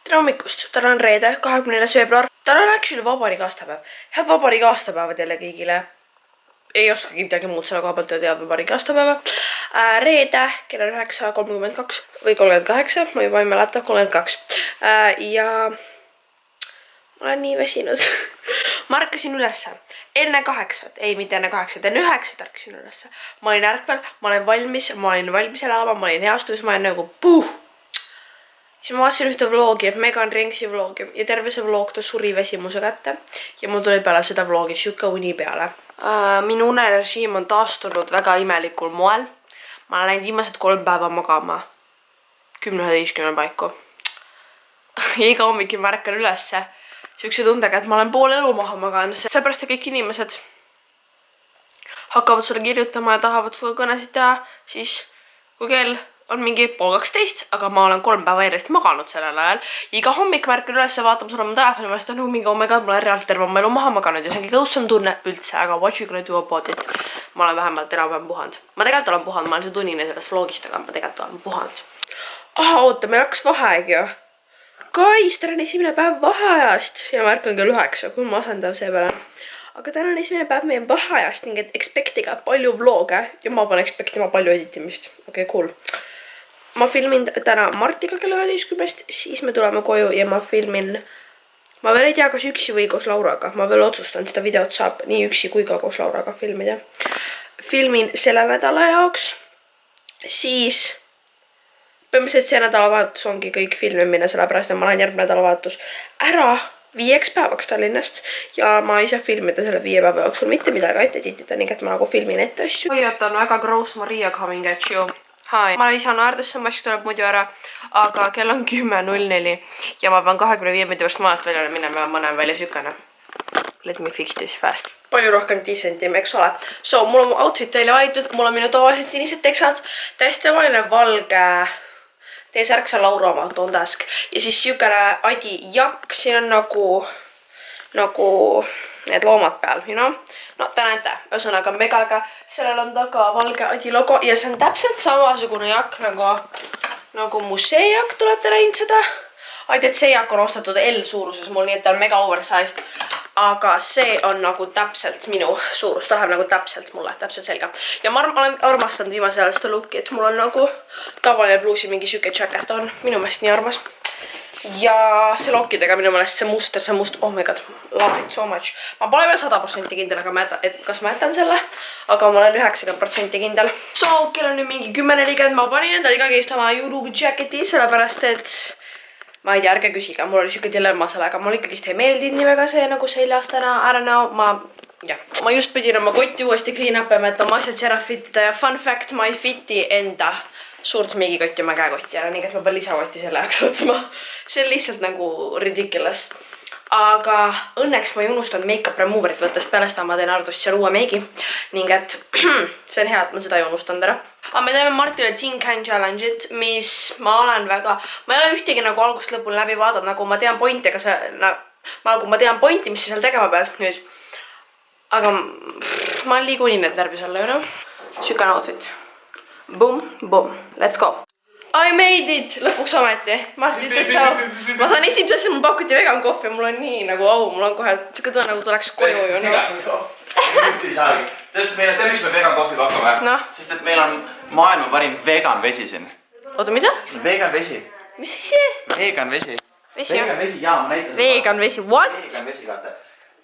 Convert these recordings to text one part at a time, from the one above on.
Tere hommikust, täna on reede, 24. veebruar. Täna on actually vabariigi aastapäev. Head vabariigi aastapäeva teile kõigile. Ei oskagi midagi muud selle koha pealt öelda, head vabariigi aastapäeva. Reede, kell on 9:32 või 38, ma juba ei mäleta, 32. Ja ma olen nii väsinud. Ma ärkasin ülesse. Enne 8, ei mitte enne 8, enne 9 ärkasin ülesse. Ma olin ärkvel, ma olin valmis elama, ma olin heastus, ma olin nagu puh. Siis ma vaatasin ühte vlogi, Megan Ringsi vlogi ja terve see vlog ta suri väsimuse kätte ja mul tuli peale seda vlogi siuke uni peale. Minu unerežiim on taastunud väga imelikul moel. Ma olen läinud viimased 3 päeva magama 10-11 paiku. Ja iga hommikul ma ärkan ülesse siukse tundega, et ma olen pool elu maha maganud. Seepärast et kõik inimesed hakkavad sulle kirjutama ja tahavad sulle kõnesid teha, siis kui kell on mingi 11:30, aga ma olen 3 päeva järjest maganud sellel ajal. Iga hommik ma ärkan üles ja vaatan sulle oma telefoni vastu, on mingi oh my god, ma olen reaalselt terve oma elu maha maganud ja see ongi kõussam tunne üldse, aga what you gonna do about it? Ma olen vähemalt enam-vähem puhanud. Ma tegelikult olen puhanud, ma olen see tunnine sellest vlogist, aga ma tegelikult olen puhanud. Oota, meil hakkas vaheaeg ju. Guys, täna on esimene päev vaheajast ja ma ärkan kell 9, kui ma asendav see peale. Aga täna on esimene päev meie vaheajast ning et expectiga palju vloge ja ma panen expectima palju editimist. Okei, cool. Ma filmin täna Martiga kella 11, siis me tuleme koju ja ma filmin. Ma veel ei tea, kas üksi või koos Lauraga. Ma veel otsustan, seda videot saab nii üksi kui ka koos Lauraga filmida. Filmin selle nädala jaoks. Siis põhimõtteliselt see nädalavahetus ongi kõik filmimine, sellepärast et ma lähen järgmine nädalavahetus ära 5 päevaks Tallinnast ja ma ei saa filmida selle 5 päeva jooksul mitte midagi ette editida, nii et ma nagu filmin ette asju. Hoiatan väga Gross Maria coming at you. Hi. Ma ei saa naerdesse, mask tuleb muidu ära, aga kell on 10:04 ja ma pean 25 minuti pärast maast välja minema ja ma näen välja sükene. Let me fix this fast. Palju rohkem decentiim, eks ole. So, mul on mu outfit teile valitud, mul on minu tavalised sinised teksad, täiesti tavaline valge teie särk seal Laura oma tondask ja siis sükene Adi jakk, siin on nagu need loomad peal, you know? No te näete, ühesõnaga megaga, sellel on taga valge Adi logo ja see on täpselt samasugune jakk nagu mu see jakk, tulete näinud seda? Adi, et see jakk on ostetud L suuruses mul, nii et ta on mega oversized, aga see on nagu täpselt minu suurus, ta läheb nagu täpselt mulle, täpselt selga. Ja ma olen armastanud viimasel ajal seda looki, et mul on nagu tavaline bluusi mingi süke jacket on, minu meelest nii armas. Ja see lokkidega minu meelest see must, oh my god, love it so much. Ma pole veel 100% kindel, aga kas ma jätan selle, aga ma olen 90% kindel. So, kell on nüüd mingi 10:40, ma panin endale ikkagi oma YouTube jacketi, sellepärast et ma ei tea, ärge küsiga, mul oli siuke dilemma sellega, mul ikkagi ei meeldinud nii väga see nagu seljas täna, I don't know, ma just pidin oma kotti uuesti clean up ema, et oma asjad ära fitida ja fun fact, ma ei fiti enda suurt meigikotti oma käekotti ära, nii et ma pean lisakotti selle jaoks võtma. See on lihtsalt nagu ridiculous. Aga õnneks ma ei unustanud make-up removerit võttest peale seda, ma teen arvust seal uue meigi. Ning et see on hea, et ma seda ei unustanud ära. Aga me teeme Martile Tin Can Challenge'it, mis ma ei ole ühtegi nagu algust lõpuni läbi vaadanud, nagu ma tean pointi, ma tean pointi, mis seal tegema peas nüüd. Aga ma olen liiga unin, et närvis olla, ju noh. Sükane outfit. Boom, boom, let's go. I made it! Lõpuks ometi. Martin, ma saan esimese asja, mul pakuti vegan kohvi, mul on nii nagu mul on kohe siuke tõe nagu tuleks koju ju. Sest meil on, miks me vegan kohvi pakume? Sest et meil on maailma parim vegan vesi siin. Oota, mida? Vegan vesi. Mis asi? Vegan vesi. Vegan vesi, jaa, ma näitan. Vegan vesi, what? Vegan vesi, vaata.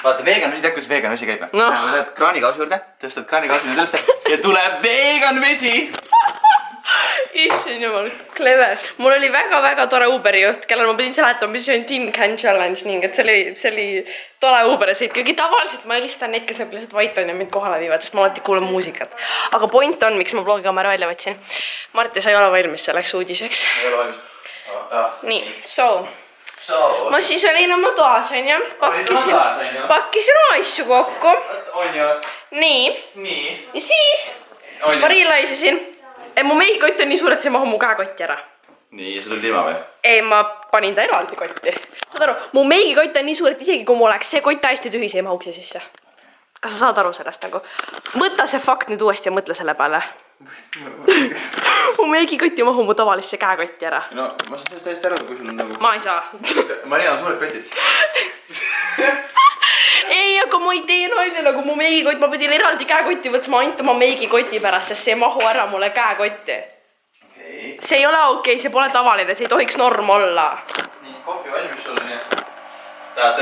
Vaata, vegan vesi, tead, kuidas vegan vesi käib? No. Lähed kraanikausi juurde, tõstad kraanikausi ülesse ja tuleb vegan vesi. Issand jumal, clever. Mul oli väga-väga tore Uberi juht, kellel ma pidin seletama, mis on Tin Can Challenge ning et see oli tore Uberi sõit. Kuigi tavaliselt ma helistan neid, kes nagu lihtsalt vait on ja mind kohale viivad, sest ma alati kuulen muusikat. Aga point on, miks ma vlogikaamera välja võtsin. Marti, sa ei ole valmis selleks uudiseks. Ei ole valmis. Nii, ma siis olin oma toas, on ju? Pakkisin oma asju kokku. On ju? Nii. Ja siis ma realisesin. Mu meigikott on nii suur, et see mahu mu käekotti ära. Nii, ja see tuli ilma või? Ei, ma panin ta eraldi kotti. Saad aru, mu meigikott on nii suur, et isegi kui mu oleks see kott hästi tühi, see ei mahuks sisse. Kas sa saad aru sellest nagu? Mõtle see fakt nüüd uuesti ja mõtle selle peale. mu meigikott ei mahu mu tavalisse käekotti ära. No ma saan sellest täiesti aru, kui sul on nagu... Ma ei saa. Maria on suured kotid. Ei, aga ma ei tee nalja nagu mu meigikott. Ma pidin eraldi käekotti võtsma ainult oma meigikoti pärast, sest see ei mahu ära mulle käekotti. See ei ole okei, see pole tavaline, see ei tohiks norm olla. Nii, kohvi valmis sulle nii. Teate,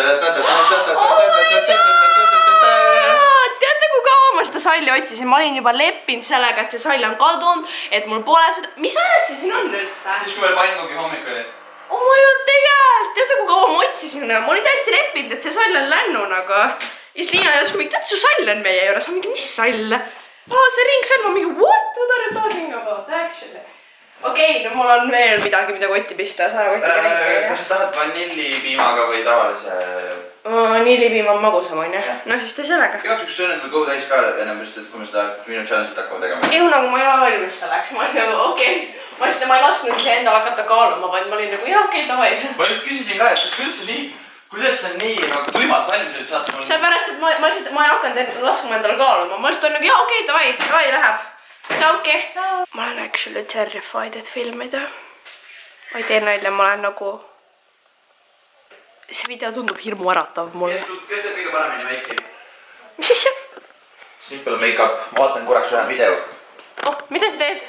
kui kaua ma seda salli otsisin? Ma olin juba leppinud sellega, et see sall on kadunud, et mul pole seda... Mis ajast see siin on üldse? Siis kui veel pannkogi hommik oli. Oh my god, tegelikult! Teate, kui kaua ma otsisin? Ma olin täiesti leppinud, et see sall on lännu nagu. Ja siis Liina järsku mingi, tead, su sall on meie juures. Ma mingi, mis sall? See ringsall, ma mingi, what are you talking about actually? Okei, no mul on veel midagi, mida kotti pista. Kas sa tahad vanillipiimaga või tavalise? Vanillipiim on magusam, on ju? No siis tee sellega. Igaks üks söönud veel kõhu täis ka ennem, sest kui me seda minu challenge'it hakkame tegema. Ihu nagu ma ei ole valmis selleks. Ma olin nagu okei. Ma ei lasknud ise endale hakata kaaluma, vaid ma olin nagu jah, okei, davai. Ma just küsisin ka, et kuidas sa nii tuimalt valmis olid saad? Seepärast, et ma ei hakanud laskma endale kaaluma. Ma lihtsalt olin nagu jah, okei, davai, läheb. See okei. Ma olen actually terrified, et filmida. Ma ei tee nalja, ma olen nagu... See video tundub hirmu äratav mulle. Kes teeb kõige paremini meiki? Mis asja? Simple make-up. Ma vaatan korraks ühe video. Mida sa teed?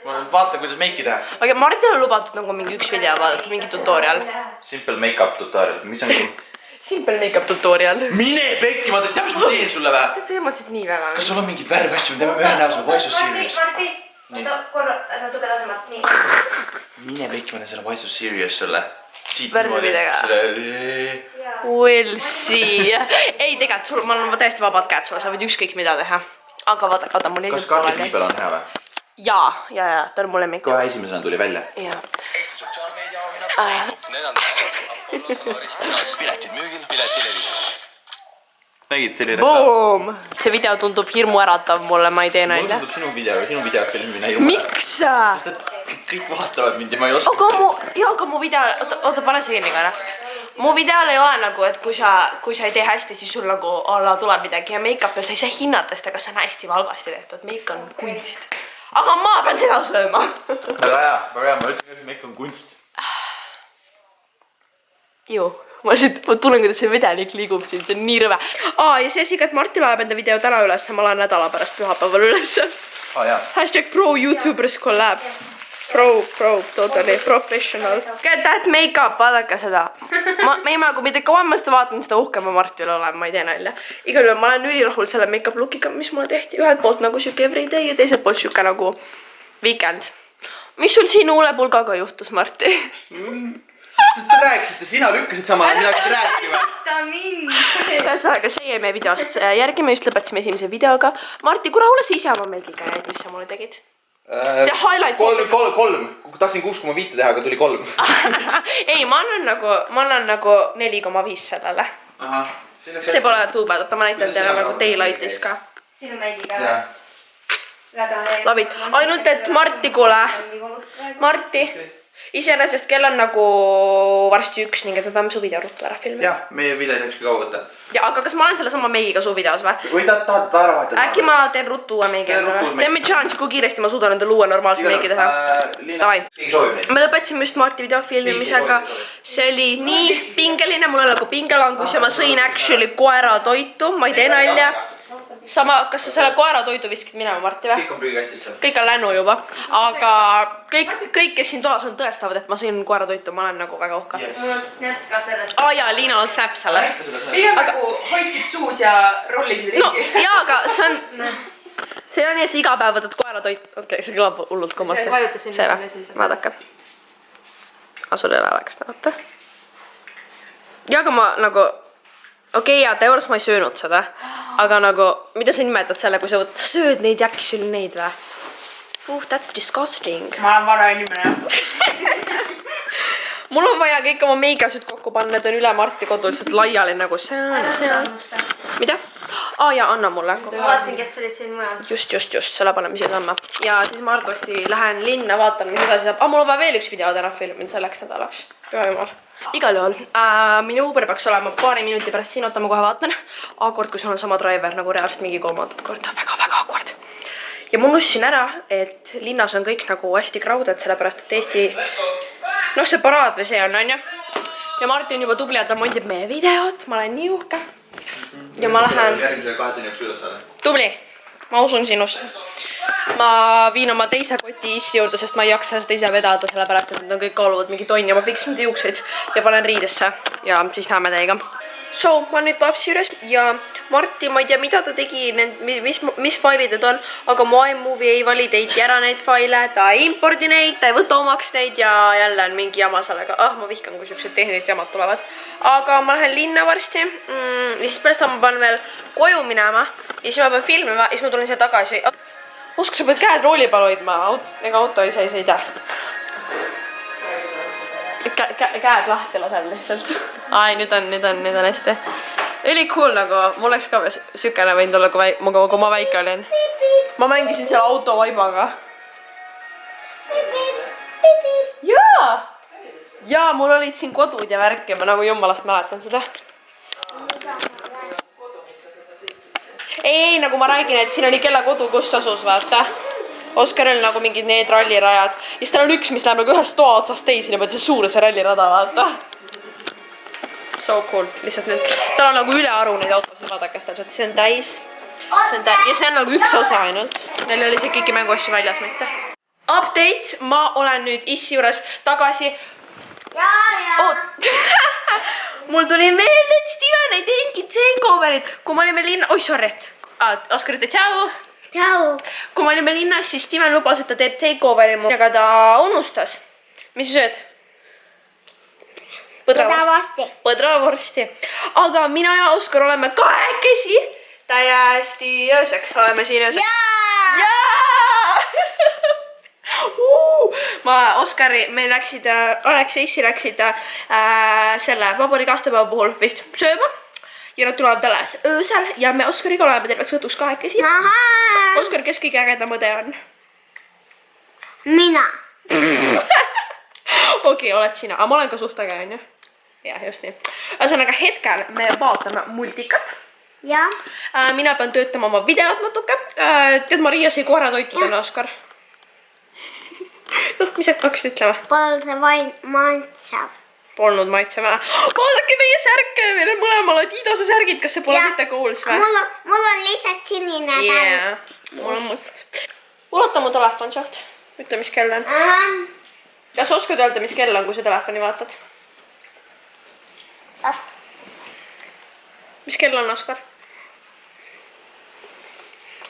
Ma vaatan, kuidas meiki teha. Aga Martil on lubatud nagu mingi üks video vaadata, mingi tutorial. Simple make-up tutorial. Mis on sul? Simple make-up tutorial. Mine pekki, ma tead, mis ma teen sulle või? Tead, sa emotsid nii väga. Kas sul on mingid värvasju? Me teeme ühe näosa, Why So Serious? Marti, oota korra, natuke tasemalt, nii. Mine pekki, ma teen selle Why So Serious sulle. Värvidega. We'll see. Ei, tegelikult mul on täiesti vabad käed sulle, sa võid ükskõik mida teha. Aga vaata, mul ei kas Karli Piibel on hea või? Jaa, ta on mulle lemmik. Kohe esimesena tuli välja. Jaa. Piletid müügil, piletilevis. Nägid selline? Boom! See video tundub hirmu äratav mulle, ma ei tee nalja. Mulle tundub sinu videofilmi näi. Miks? Sest et kõik vaatavad mind ja ma ei oska. Aga mu video... Oota, pane see kinni korra. Mu videol ei ole nagu, et kui sa ei tee hästi, siis sul nagu alla tuleb midagi ja make-upil sa ei saa hinnata seda, kas see on hästi valgasti tehtud. Make on kunst. Aga ma pean seda sööma. Väga hea, ma ütlen, et make on kunst. Ju, ma tunnen, kuidas see vedelik liigub siin, see on nii rõve. Ja see siga, et Marti laeb enda video täna üles, ma laen nädala pärast pühapäeval üles. Hashtag pro YouTubers collab. Pro, totally professional. Get that make-up, vaadake seda. Mida kauem ma seda vaatan, seda uhkem ma Marti üle olen, ma ei tee nalja. Igal juhul ma olen ülirahul selle make-up lookiga, mis mulle tehti. Ühelt poolt nagu siuke everyday ja teiselt poolt siuke nagu weekend. Mis sul siin huulepulgaga juhtus, Marti? Sest te rääkisite, sina lükkasid sama, mina hakkasid rääkima. Vasta mind. Ühesõnaga, see jäi meie videost järgi, me just lõpetasime esimese videoga. Marti, kui rahule sa ise oma meigiga jäid, mis sa mulle tegid? See highlight... 3. Tahtsin 6,5 teha, aga tuli 3. Ei, ma annan nagu 4,5 sellele. See pole too bad, oota ma näitan teile nagu daylightis ka. Sinu meigiga. Lavit, ainult et Marti, kuule. Marti. Iseenesest kell on nagu varsti 1, ning et me peame su video ruttu ära filmida. Jah, meie video ei saaks kaua võtta. Ja, aga kas ma olen selle sama meigiga su videos või? Või tahad ära vahetada? Äkki ma teen ruttu uue meigi endale. Teeme challenge, kui kiiresti ma suudan endale uue normaalse meigi teha. Davai. Me lõpetasin just Marti video filmimisega. See oli nii pingeline, mul on nagu pingelangus ja ma sõin actually koera toitu, ma ei tee nalja. Sama, kas sa selle koera toidu viskid minema, Marti, või? Kõik on prügikastisse. Kõik on lännu juba, aga kõik, kes siin toas on, tõestavad, et ma sõin koera toitu, ma olen nagu väga uhka. Mul on snap ka sellest. Jaa, Liinal on snap sellest. Pigem nagu hoidsid suus ja rollisid ringi. No, jaa, aga see on nii, et sa iga päev võtad koera toitu. Okei, see kõlab hullult kummasti. Vajuta sinna esimese. Vaadake. Sul ei ole läkst, vaata. Ja, aga ma nagu... Okei, teoorias ma ei söönud seda, aga nagu, mida sa nimetad selle, kui sa sööd neid ja äkki sul neid või? That's disgusting. Ma olen vana inimene. Mul on vaja kõik oma meigiasjad kokku panna, need on üle Marti koduliselt laiali nagu see on. Mida? Jaa, anna mulle. Ma vaatasingi, et sa olid siin mujal. Just, selle paneme siia samma. Ja siis ma arvasti lähen linna, vaatan, mis edasi saab. Mul on vaja veel üks video täna filmin selleks nädalaks. Püha jumal. Igal juhul, minu Uber peaks olema paari minuti pärast siin, oota ma kohe vaatan. Awkward, kui sul on sama driver nagu reaalselt mingi kolmandat korda, väga-väga awkward. ja ma unustasin ära, et linnas on kõik nagu hästi crowded, sellepärast et Eesti, noh see paraad või see on, onju. Ja Martin juba tubli, et ta mondib meie videot, ma olen nii uhke. Ja ma lähen... Järgmisele 2 tunni jooksul üles saada. Tubli, ma usun sinust. Ma viin oma teise koti issi juurde, sest ma ei jaksa seda ise vedada, sellepärast et need on kõik kaaluvad mingi tonni ja ma fiksin need juukseid ja panen riidesse ja siis näeme teiega. So, ma nüüd papsi juures ja Marti, ma ei tea, mida ta tegi, mis failid need on, aga mu iMovie ei valideiti ära neid faile, ta ei impordi neid, ta ei võta omaks neid ja jälle on mingi jama sellega. Ma vihkan, kui siuksed tehnilised jamad tulevad. Aga ma lähen linna varsti ja siis pärast ma pean veel koju minema ja siis ma pean filmima ja siis ma tulen siia tagasi. Usk, sa pead käed rooli peal hoidma, ega auto ise ei sõida. Käed lahti laseb lihtsalt. Ai, nüüd on hästi. Oli cool nagu, mul oleks ka sükene võinud olla, kui ma väike olin. Ma mängisin selle auto vaibaga. Jaa, mul olid siin kodud ja värk ja ma nagu jummalast mäletan seda. Ei, nagu ma räägin, et siin oli kella kodu, kus asus, vaata. Oskar oli nagu mingid need rallirajad. Ja siis tal on üks, mis läheb nagu ühest toa otsast teisi, niimoodi see suur see rallirada, vaata. So cool, lihtsalt nüüd. Tal on nagu ülearu neid autosid, vaadake seda, see on täis. Ja see on nagu üks osa ainult. Neil oli see kõiki mänguasju väljas, mitte. Update, ma olen nüüd issi juures tagasi. Mul tuli meelde, et Steven ei teinudki takeoverit, kui me olime linna... Oi, sorry. Oskar ütle tšau. Kui me olime linnas, siis Steven lubas, et ta teeb takeoveri, aga ta unustas. Mis sa sööd? Põdravorsti. Aga mina ja Oskar oleme kahekesi. Täiesti ööseks oleme siin ööseks. Oskari, meil läksid, Alex ja Issi läksid selle vabariigi aastapäeva puhul vist sööma ja nad tulevad alles öösel ja me Oskariga oleme terveks õhtuks kahekesi. Oskar, kes kõige ägedam õde on? Mina. Okei, oled sina, aga ma olen ka suht äge, on ju? Jah, just nii. Ühesõnaga hetkel me vaatame multikat. Mina pean töötama oma videot natuke. Tead, Maria sai koera toitud enne, Oskar. Noh, mis hakkasid ütlema? Polnud maitsev. Polnud maitsev. Vaadake meie särke, meil on mõlemal Adidase särgid, kas see pole mitte Kools või? Mul on lihtsalt sinine päev. Mul on must. Ulata mu telefon sealt. Ütle, mis kell on. Kas oskad öelda, mis kell on, kui sa telefoni vaatad? Mis kell on, Oskar?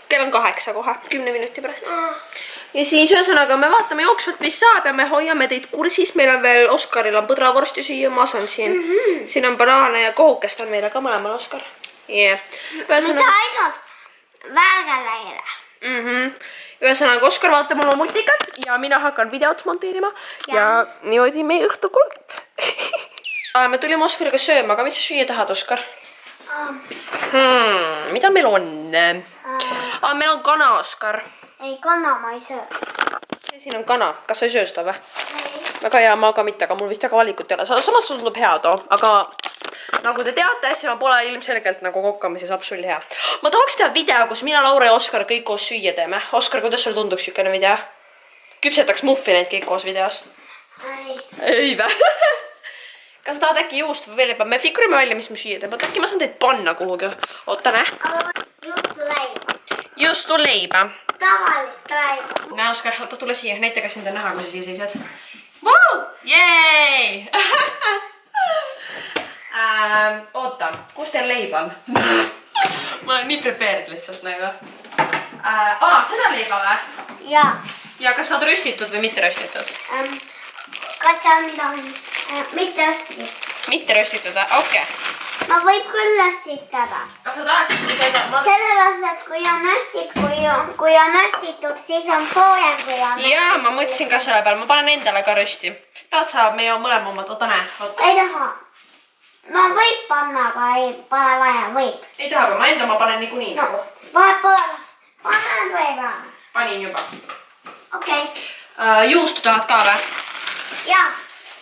Kell on 8 kohe, 10 minuti pärast. Ja siis ühesõnaga me vaatame jooksvalt, mis saab ja me hoiame teid kursis. Meil on veel, Oskaril on põdravorsti süüa, ma saan siin. Siin on banaane ja kohukest on meile ka mõlemal, Oskar. Mida ainult vääraleile. Ühesõnaga, Oskar vaatab oma multikat ja mina hakkan videot monteerima. Ja niimoodi meie õhtu kulgeb. Me tulime Oskariga sööma, aga mis sa süüa tahad, Oskar? Mida meil on? Meil on kana, Oskar. Ei, kana ma ei söö. See siin on kana. Kas sa ei söö seda või? Väga hea, ma ka mitte, aga mul vist väga valikut ei ole. Samas tundub hea too, aga nagu te teate, siis ma pole ilmselgelt nagu kokkamises absoluut hea. Ma tahaks teha video, kus mina, Laura ja Oskar kõik koos süüa teeme. Oskar, kuidas sul tunduks sükene video? Küpsetaks muffineid kõik koos videos? Ei vä? Kas sa tahad äkki juust või veel juba? Me fikurime välja, mis me süüa teeme. Äkki ma saan teid panna kuhugi. Oota, näe. Juustu leiba. Juustu leiba. Tavalist leiba. Näe, Oskar, oota, tule siia. Näita, kas sind on näha, kui sa siia seisad. Vuu! Jeei! Oota, kus teil leib on? Ma olen nii prepared lihtsalt nagu. Seda leiba või? Jaa. Ja kas sa oled röstitud või mitte röstitud? Kas see on midagi? Mitte röstitud. Mitte röstitud, okei. Ma võib küll röstitada. Kas sa tahaksid seda? Sellepärast, et kui on röstitud, siis on soojem, kui on... Jaa, ma mõtlesin ka selle peale. Ma panen endale ka rösti. Tahad sa meie mõlema omad? Oota, näed. Ei taha. No võib panna, aga ei pole vaja. Võib. Ei taha, aga ma enda ma panen niikuinii. No, panen või vaja? Panin juba. Okei. Juustu tahad ka või? Jaa.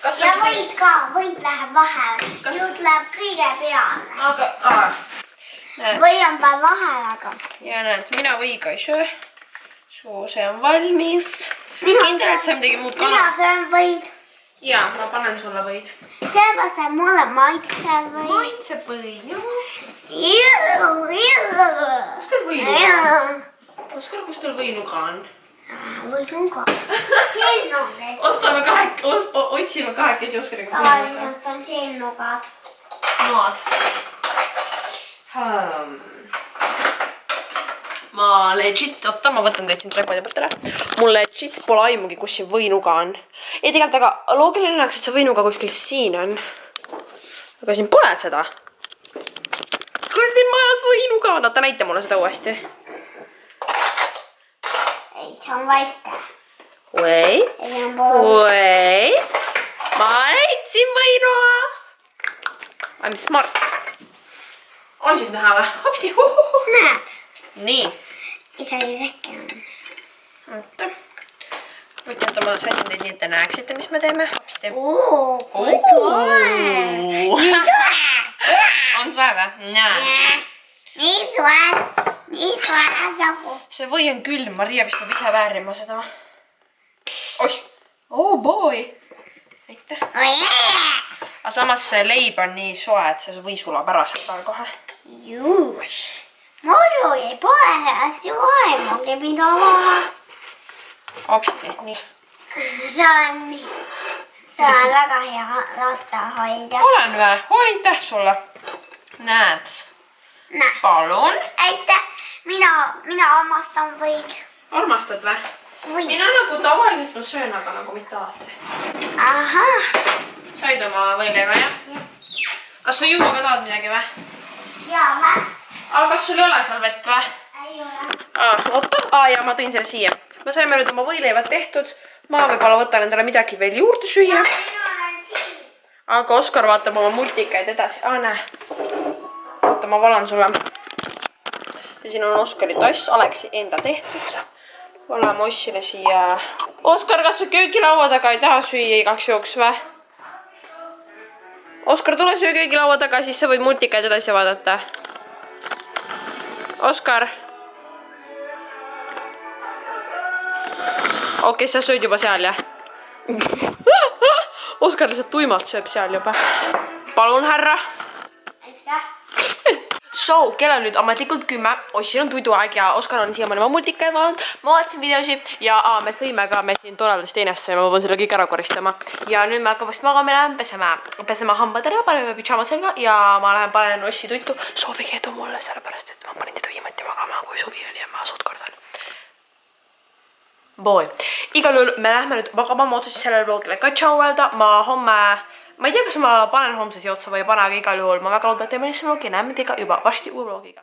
Ja võid ka, võid läheb vahele. Juust läheb kõige peale. Aga, Või on peal vahele, aga... Ja näed, mina võiga ei söö. see on valmis. Kindel, et sa midagi muud mina kana. söön võid. Jaa, ma panen sulle võid. Seepärast, et mulle maitseb võid. Maitseb võid, jah. Kus teil võinuga on? Oskar, kus teil võinuga on? Võinuga. Silnuga. Otsime kahekesi Oskariga võinuga. Tavaliselt on silnugad. Maad. Ma legit, oota, ma võtan teid siin trepade pealt ära. Mul legit pole aimugi, kus siin võinuga on. Ei, tegelikult, aga loogiline oleks, et see võinuga kuskil siin on. Aga siin pole seda. Kus siin majas võinuga on? Oota, näita mulle seda uuesti. Ei, see on väike. Wait. Wait. Ma leidsin võinua. I'm smart. On sind näha või? Hopsti. Näed. Nii. Isegi väike on. Oota. Võtjad, ma sätin teid nii, et te näeksite, mis me teeme. Hopsti. Kui tore. On soe või? Nice. Nii soe nagu. See või on külm, Maria vist peab ise väärima seda. Oih. Oh boy. Aitäh. Aga samas see leib on nii soe, et see või sulab ära seal peal kohe. Juus. Muidugi pole hästi vaimugi pidama. Hopsti, nii. See on väga hea lastehoidja. Olen või? Aitäh sulle. Näed. Näe. Palun. Aitäh. Mina omastan võid. Armastad või? Võid. Mina nagu tavaliselt ma söön, aga nagu mitte alati. Ahah. Said oma võileiva, jah? Kas sa juua ka tahad midagi või? Jaa, vä? Aga kas sul ei ole seal vett või? Ei ole. Oota. Ja ma tõin selle siia. Me saime nüüd oma võileivad tehtud. Ma võib-olla võtan endale midagi veel juurde süüa. Mina olen siin. Aga Oskar vaatab oma multikaid edasi. Näe. Oota, ma valan sulle. Siin on Oskari tass, Aleksi enda tehtud. Valame Ossile siia. Oskar, kas sa köögilaua taga ei taha süüa igaks juhuks või? Oskar, tule söö köögilaua taga, siis sa võid multikaid edasi vaadata. Oskar. Okei, sa sööd juba seal, jah? Oskar lihtsalt tuimalt sööb seal juba. Palun, härra. Aitäh. So, kell on nüüd ametlikult 10. Ossil on tuiduaeg ja Oskar on siiamaani oma multikaid vaadanud. Ma vaatasin videosi ja me sõime ka, me siin toredast teinesse ja ma pean selle kõik ära koristama. Ja nüüd me hakkame vast magama minema, peseme hambad ära, paneme pidžama selga ja ma lähen panen Ossi tuitu. Soovige edu mulle, sellepärast et ma panin teda viimati magama, kui suvi oli ja ma suht kordan. Boy. Igal juhul me lähme nüüd magama, ma otsusin sellele vlogile ka tšau öelda. Ma homme... Ma ei tea, kas ma panen homse siia otsa või ei pane, aga igal juhul ma väga loodan, et teeme lihtsalt vlogi. Näeme teiega juba varsti uue vlogiga.